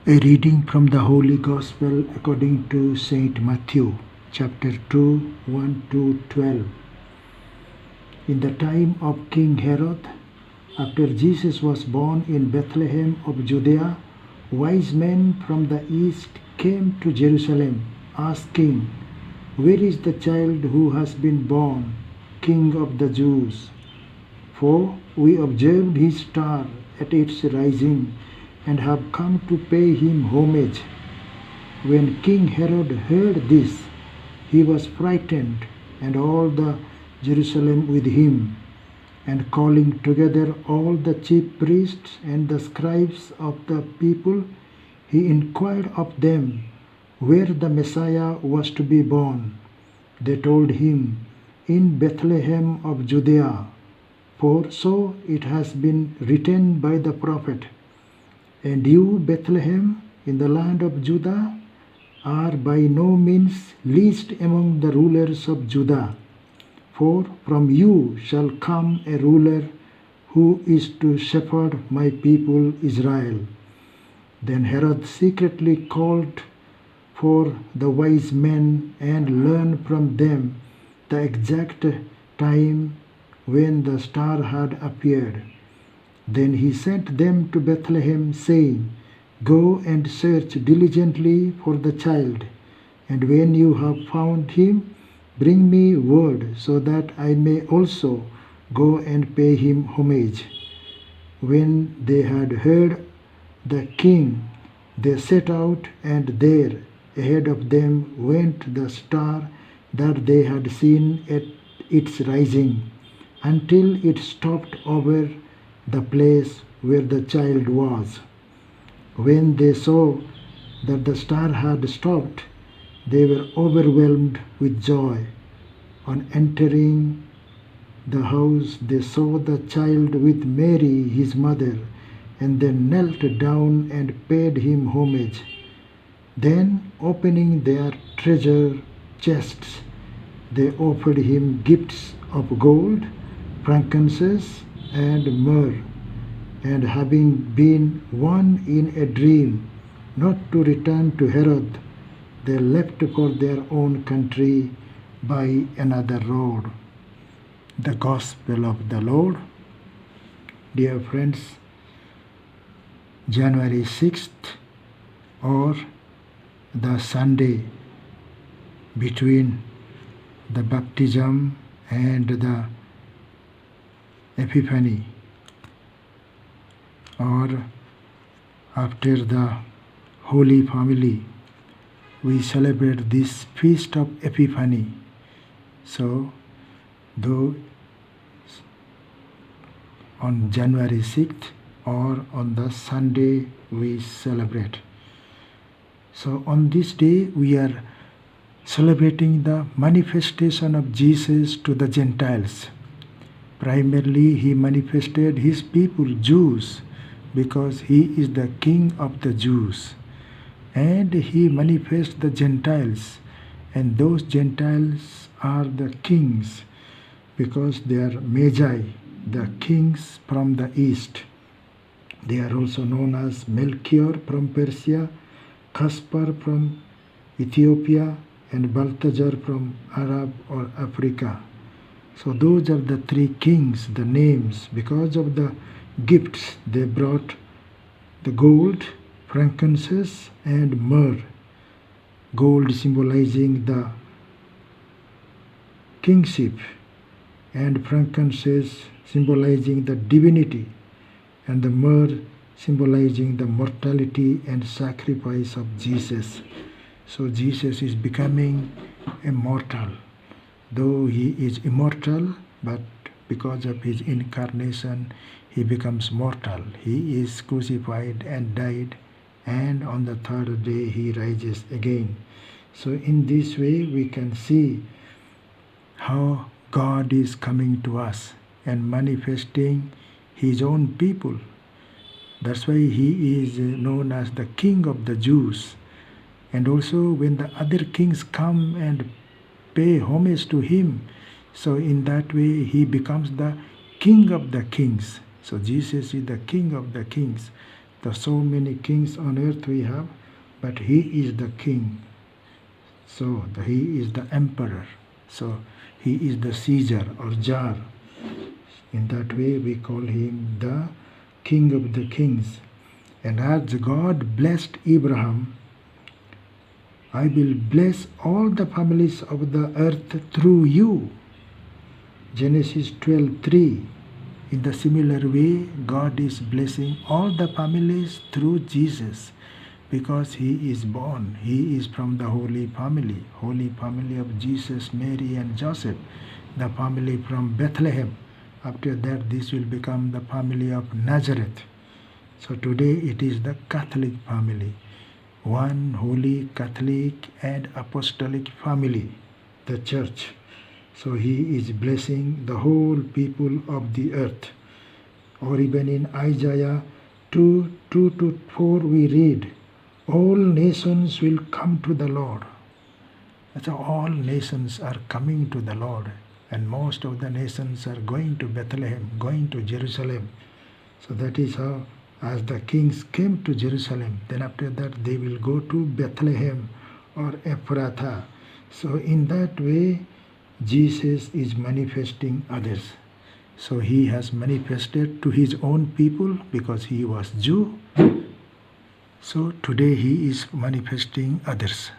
A reading from the Holy Gospel according to Saint Matthew, chapter 2, 1 to 12. In the time of King Herod, after Jesus was born in Bethlehem of Judea, wise men from the east came to Jerusalem, asking, "Where is the child who has been born, King of the Jews? For we observed his star at its rising, and have come to pay him homage." When King Herod heard this, he was frightened, and all the Jerusalem with him. And calling together all the chief priests and the scribes of the people, he inquired of them where the Messiah was to be born. They told him, "In Bethlehem of Judea, for so it has been written by the prophet. And you, Bethlehem, in the land of Judah, are by no means least among the rulers of Judah. For from you shall come a ruler who is to shepherd my people Israel." Then Herod secretly called for the wise men and learned from them the exact time when the star had appeared. Then he sent them to Bethlehem, saying, "Go and search diligently for the child, and when you have found him, bring me word, so that I may also go and pay him homage." When they had heard the king, they set out, and there ahead of them went the star that they had seen at its rising, until it stopped over the place where the child was. When they saw that the star had stopped, they were overwhelmed with joy. On entering the house, they saw the child with Mary, his mother, and they knelt down and paid him homage. Then, opening their treasure chests, they offered him gifts of gold, frankincense, and myrrh. And having been warned in a dream not to return to Herod, they left for their own country by another road. The Gospel of the Lord. Dear friends, January 6th, or the Sunday between the baptism and the Epiphany, or after the Holy Family, we celebrate this feast of Epiphany. So, though on January 6th or on the Sunday we celebrate. So, on this day we are celebrating the manifestation of Jesus to the Gentiles. Primarily, he manifested his people, Jews, because he is the King of the Jews. And he manifests the Gentiles, and those Gentiles are the kings, because they are magi, the kings from the east. They are also known as Melchior from Persia, Caspar from Ethiopia, and Balthazar from Arab or Africa. So those are the three kings, the names. Because of the gifts they brought, the gold, frankincense, and myrrh. Gold symbolizing the kingship, and frankincense symbolizing the divinity, and the myrrh symbolizing the mortality and sacrifice of Jesus. So Jesus is becoming immortal. Though he is immortal, but because of his incarnation, he becomes mortal. He is crucified and died, and on the third day he rises again. So in this way we can see how God is coming to us and manifesting his own people. That's why he is known as the King of the Jews. And also when the other kings come and pay homage to him, so in that way he becomes the King of the kings. So Jesus is the King of the kings. The so many kings on earth we have, but he is the king. So he is the emperor. So he is the Caesar or Tsar. In that way we call him the King of the Kings. And as God blessed Abraham, I will bless all the families of the earth through you. Genesis 12:3. In the similar way, God is blessing all the families through Jesus, because he is born. He is from the Holy Family of Jesus, Mary and Joseph, the family from Bethlehem. After that, this will become the family of Nazareth. So today it is the Catholic family, one holy Catholic and apostolic family, the church. So he is blessing the whole people of the earth. Or even in Isaiah 2:2-4 we read, all nations will come to the Lord. So all nations are coming to the Lord, and most of the nations are going to Bethlehem, going to Jerusalem. So that is how, as the kings came to Jerusalem, then after that they will go to Bethlehem or Ephrathah. So in that way, Jesus is manifesting others. So he has manifested to his own people because he was Jew. So today he is manifesting others.